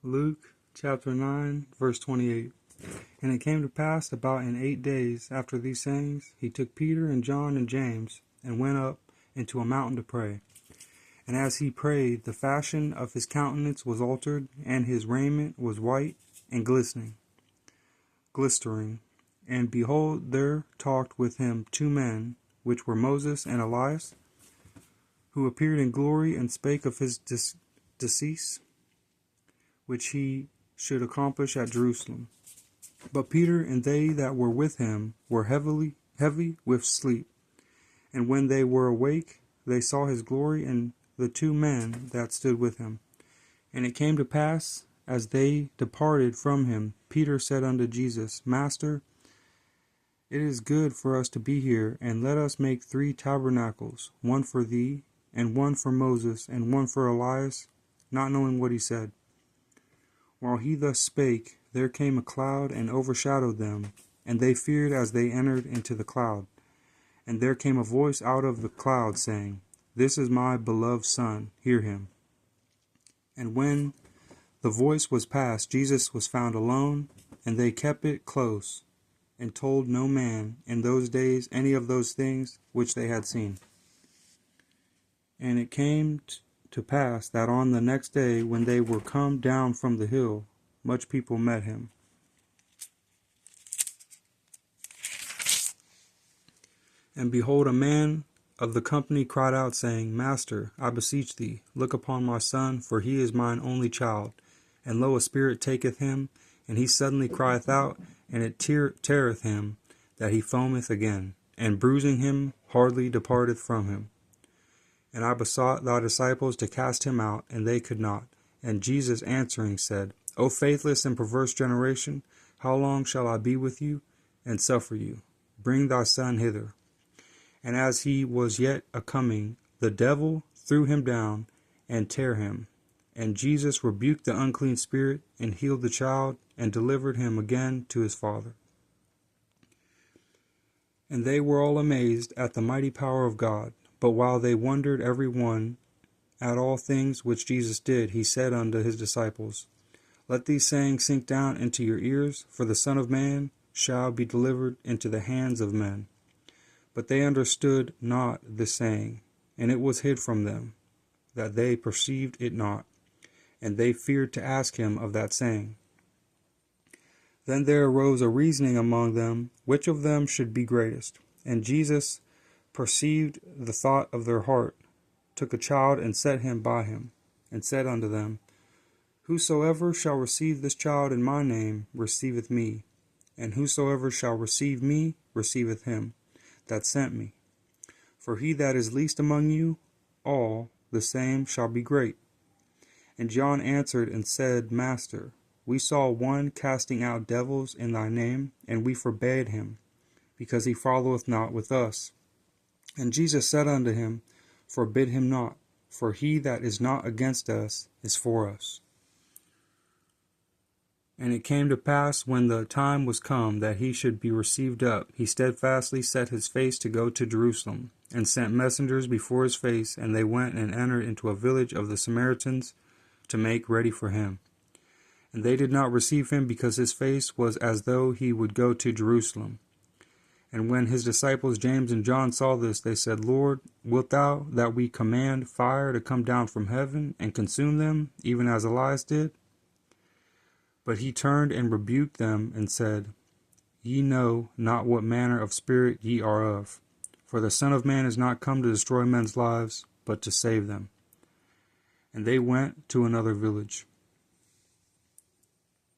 Luke chapter 9, verse 28. And it came to pass about in 8 days after these sayings, he took Peter and John and James, and went up into a mountain to pray. And as he prayed, the fashion of his countenance was altered, and his raiment was white and glistering. And behold, there talked with him 2 men, which were Moses and Elias, who appeared in glory and spake of his decease, which he should accomplish at Jerusalem. But Peter and they that were with him were heavy with sleep. And when they were awake, they saw his glory and the 2 men that stood with him. And it came to pass, as they departed from him, Peter said unto Jesus, Master, it is good for us to be here, and let us make 3 tabernacles, one for thee, and one for Moses, and one for Elias, not knowing what he said. While he thus spake, there came a cloud and overshadowed them, and they feared as they entered into the cloud. And there came a voice out of the cloud, saying, This is my beloved Son, hear him. And when the voice was past, Jesus was found alone, and they kept it close, and told no man in those days any of those things which they had seen. And it came to pass that on the next day, when they were come down from the hill, much people met him. And behold, a man of the company cried out, saying, Master, I beseech thee, look upon my son, for he is mine only child. And lo, a spirit taketh him, and he suddenly crieth out, and it teareth him, that he foameth again, and bruising him hardly departeth from him. And I besought thy disciples to cast him out, and they could not. And Jesus answering said, O faithless and perverse generation, how long shall I be with you, and suffer you? Bring thy son hither. And as he was yet a-coming, the devil threw him down, and tare him. And Jesus rebuked the unclean spirit, and healed the child, and delivered him again to his father. And they were all amazed at the mighty power of God. But while they wondered every one at all things which Jesus did, he said unto his disciples, Let these sayings sink down into your ears, for the Son of Man shall be delivered into the hands of men. But they understood not this saying, and it was hid from them, that they perceived it not, and they feared to ask him of that saying. Then there arose a reasoning among them, which of them should be greatest. And Jesus perceived the thought of their heart, took a child and set him by him, and said unto them, Whosoever shall receive this child in my name receiveth me, and whosoever shall receive me receiveth him that sent me. For he that is least among you all, the same shall be great. And John answered and said, Master, we saw one casting out devils in thy name, and we forbade him, because he followeth not with us. And Jesus said unto him, Forbid him not, for he that is not against us is for us. And it came to pass, when the time was come that he should be received up, he steadfastly set his face to go to Jerusalem, and sent messengers before his face, and they went and entered into a village of the Samaritans to make ready for him. And they did not receive him, because his face was as though he would go to Jerusalem. And when his disciples James and John saw this, they said, Lord, wilt thou that we command fire to come down from heaven and consume them, even as Elias did? But he turned and rebuked them, and said, Ye know not what manner of spirit ye are of. For the Son of Man is not come to destroy men's lives, but to save them. And they went to another village.